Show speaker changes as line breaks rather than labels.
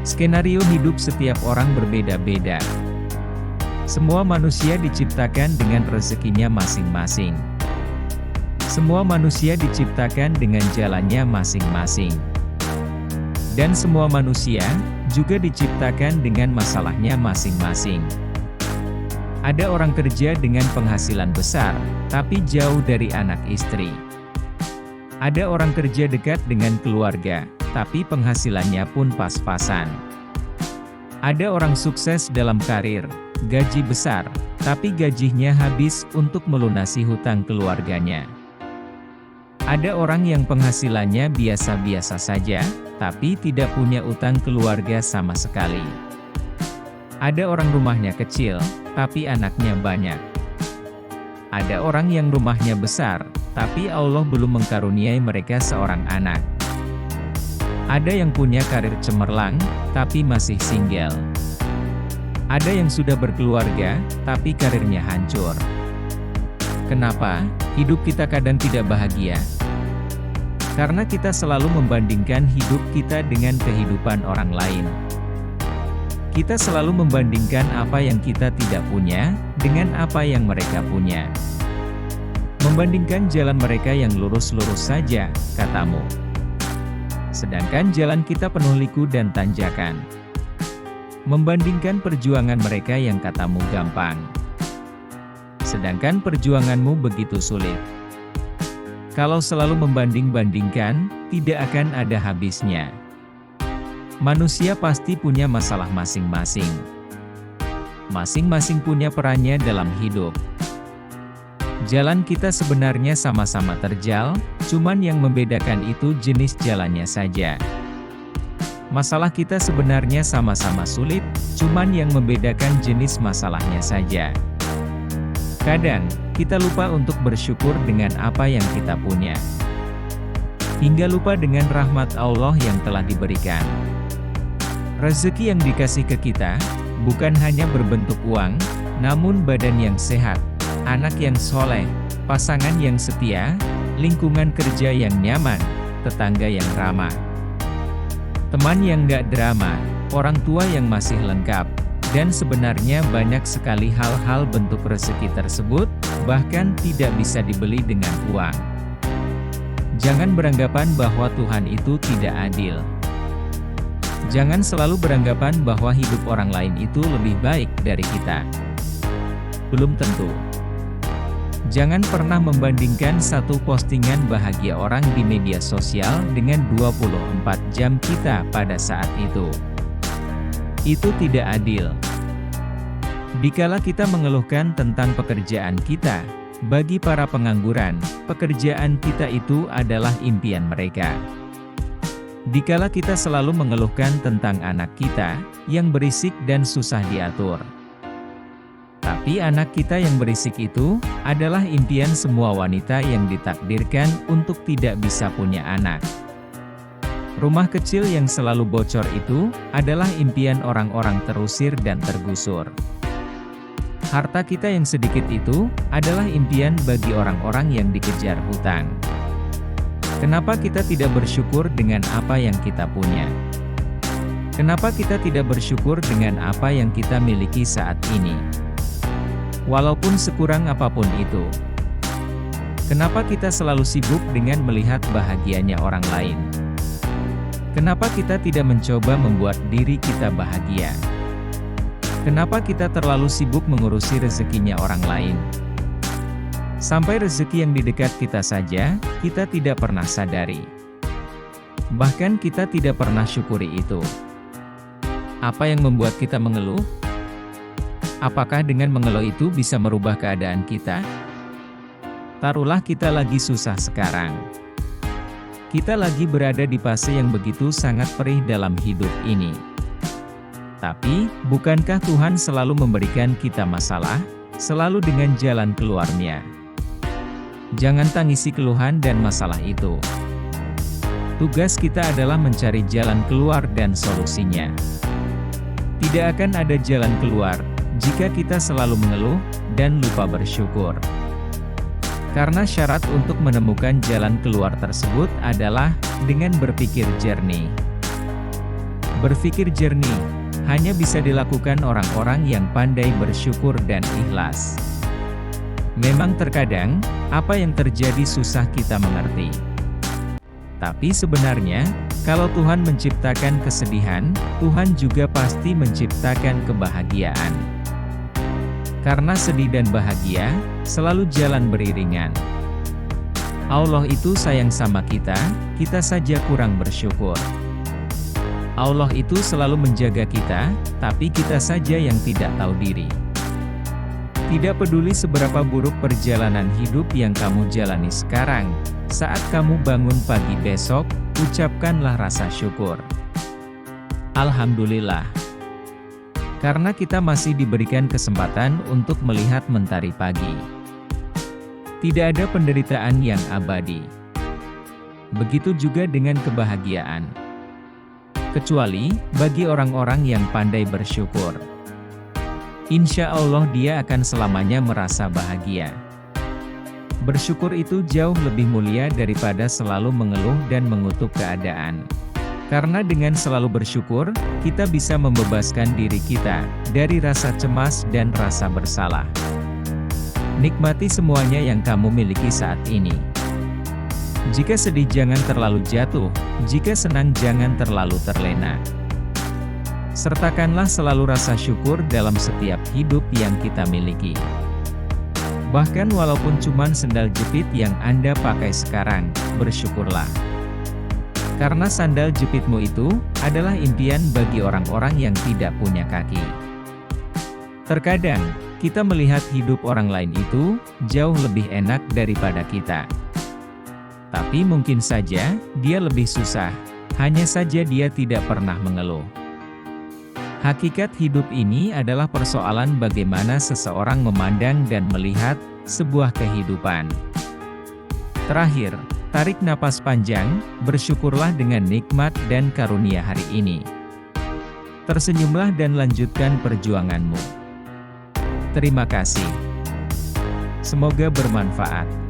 Skenario hidup setiap orang berbeda-beda. Semua manusia diciptakan dengan rezekinya masing-masing. Semua manusia diciptakan dengan jalannya masing-masing. Dan semua manusia juga diciptakan dengan masalahnya masing-masing. Ada orang kerja dengan penghasilan besar, tapi jauh dari anak istri. Ada orang kerja dekat dengan keluarga, tapi penghasilannya pun pas-pasan. Ada orang sukses dalam karir, gaji besar, tapi gajinya habis untuk melunasi hutang keluarganya. Ada orang yang penghasilannya biasa-biasa saja, tapi tidak punya utang keluarga sama sekali. Ada orang rumahnya kecil, tapi anaknya banyak. Ada orang yang rumahnya besar, tapi Allah belum mengkaruniai mereka seorang anak. Ada yang punya karir cemerlang, tapi masih single. Ada yang sudah berkeluarga, tapi karirnya hancur. Kenapa hidup kita kadang tidak bahagia? Karena kita selalu membandingkan hidup kita dengan kehidupan orang lain. Kita selalu membandingkan apa yang kita tidak punya, dengan apa yang mereka punya. Membandingkan jalan mereka yang lurus-lurus saja, katamu. Sedangkan jalan kita penuh liku dan tanjakan. Membandingkan perjuangan mereka yang katamu gampang. Sedangkan perjuanganmu begitu sulit. Kalau selalu membanding-bandingkan, tidak akan ada habisnya. Manusia pasti punya masalah masing-masing. Masing-masing punya perannya dalam hidup. Jalan kita sebenarnya sama-sama terjal, cuman yang membedakan itu jenis jalannya saja. Masalah kita sebenarnya sama-sama sulit, cuman yang membedakan jenis masalahnya saja. Kadang, kita lupa untuk bersyukur dengan apa yang kita punya. Hingga lupa dengan rahmat Allah yang telah diberikan. Rezeki yang dikasih ke kita, bukan hanya berbentuk uang, namun badan yang sehat, anak yang soleh, pasangan yang setia, lingkungan kerja yang nyaman, tetangga yang ramah, teman yang gak drama, orang tua yang masih lengkap, dan sebenarnya banyak sekali hal-hal bentuk rezeki tersebut, bahkan tidak bisa dibeli dengan uang. Jangan beranggapan bahwa Tuhan itu tidak adil. Jangan selalu beranggapan bahwa hidup orang lain itu lebih baik dari kita. Belum tentu. Jangan pernah membandingkan satu postingan bahagia orang di media sosial dengan 24 jam kita pada saat itu. Itu tidak adil. Dikala kita mengeluhkan tentang pekerjaan kita, bagi para pengangguran, pekerjaan kita itu adalah impian mereka. Dikala kita selalu mengeluhkan tentang anak kita, yang berisik dan susah diatur. Tapi anak kita yang berisik itu, adalah impian semua wanita yang ditakdirkan untuk tidak bisa punya anak. Rumah kecil yang selalu bocor itu, adalah impian orang-orang terusir dan tergusur. Harta kita yang sedikit itu, adalah impian bagi orang-orang yang dikejar hutang. Kenapa kita tidak bersyukur dengan apa yang kita punya? Kenapa kita tidak bersyukur dengan apa yang kita miliki saat ini? Walaupun sekurang apapun itu. Kenapa kita selalu sibuk dengan melihat bahagianya orang lain? Kenapa kita tidak mencoba membuat diri kita bahagia? Kenapa kita terlalu sibuk mengurusi rezekinya orang lain? Sampai rezeki yang di dekat kita saja, kita tidak pernah sadari. Bahkan kita tidak pernah syukuri itu. Apa yang membuat kita mengeluh? Apakah dengan mengeluh itu bisa merubah keadaan kita? Taruhlah kita lagi susah sekarang. Kita lagi berada di fase yang begitu sangat perih dalam hidup ini. Tapi, bukankah Tuhan selalu memberikan kita masalah, selalu dengan jalan keluarnya? Jangan tangisi keluhan dan masalah itu. Tugas kita adalah mencari jalan keluar dan solusinya. Tidak akan ada jalan keluar, jika kita selalu mengeluh, dan lupa bersyukur. Karena syarat untuk menemukan jalan keluar tersebut adalah, dengan berpikir jernih. Berpikir jernih hanya bisa dilakukan orang-orang yang pandai bersyukur dan ikhlas. Memang terkadang, apa yang terjadi susah kita mengerti. Tapi sebenarnya, kalau Tuhan menciptakan kesedihan, Tuhan juga pasti menciptakan kebahagiaan. Karena sedih dan bahagia, selalu jalan beriringan. Allah itu sayang sama kita saja kurang bersyukur. Allah itu selalu menjaga kita, tapi kita saja yang tidak tahu diri. Tidak peduli seberapa buruk perjalanan hidup yang kamu jalani sekarang, saat kamu bangun pagi besok, ucapkanlah rasa syukur. Alhamdulillah. Karena kita masih diberikan kesempatan untuk melihat mentari pagi. Tidak ada penderitaan yang abadi. Begitu juga dengan kebahagiaan. Kecuali bagi orang-orang yang pandai bersyukur. Insya Allah dia akan selamanya merasa bahagia. Bersyukur itu jauh lebih mulia daripada selalu mengeluh dan mengutuk keadaan. Karena dengan selalu bersyukur, kita bisa membebaskan diri kita dari rasa cemas dan rasa bersalah. Nikmati semuanya yang kamu miliki saat ini. Jika sedih jangan terlalu jatuh, jika senang jangan terlalu terlena. Sertakanlah selalu rasa syukur dalam setiap hidup yang kita miliki. Bahkan walaupun cuman sendal jepit yang Anda pakai sekarang, bersyukurlah. Karena sandal jepitmu itu adalah impian bagi orang-orang yang tidak punya kaki. Terkadang, kita melihat hidup orang lain itu jauh lebih enak daripada kita. Tapi mungkin saja, dia lebih susah, hanya saja dia tidak pernah mengeluh. Hakikat hidup ini adalah persoalan bagaimana seseorang memandang dan melihat sebuah kehidupan. Terakhir, tarik napas panjang, bersyukurlah dengan nikmat dan karunia hari ini. Tersenyumlah dan lanjutkan perjuanganmu. Terima kasih. Semoga bermanfaat.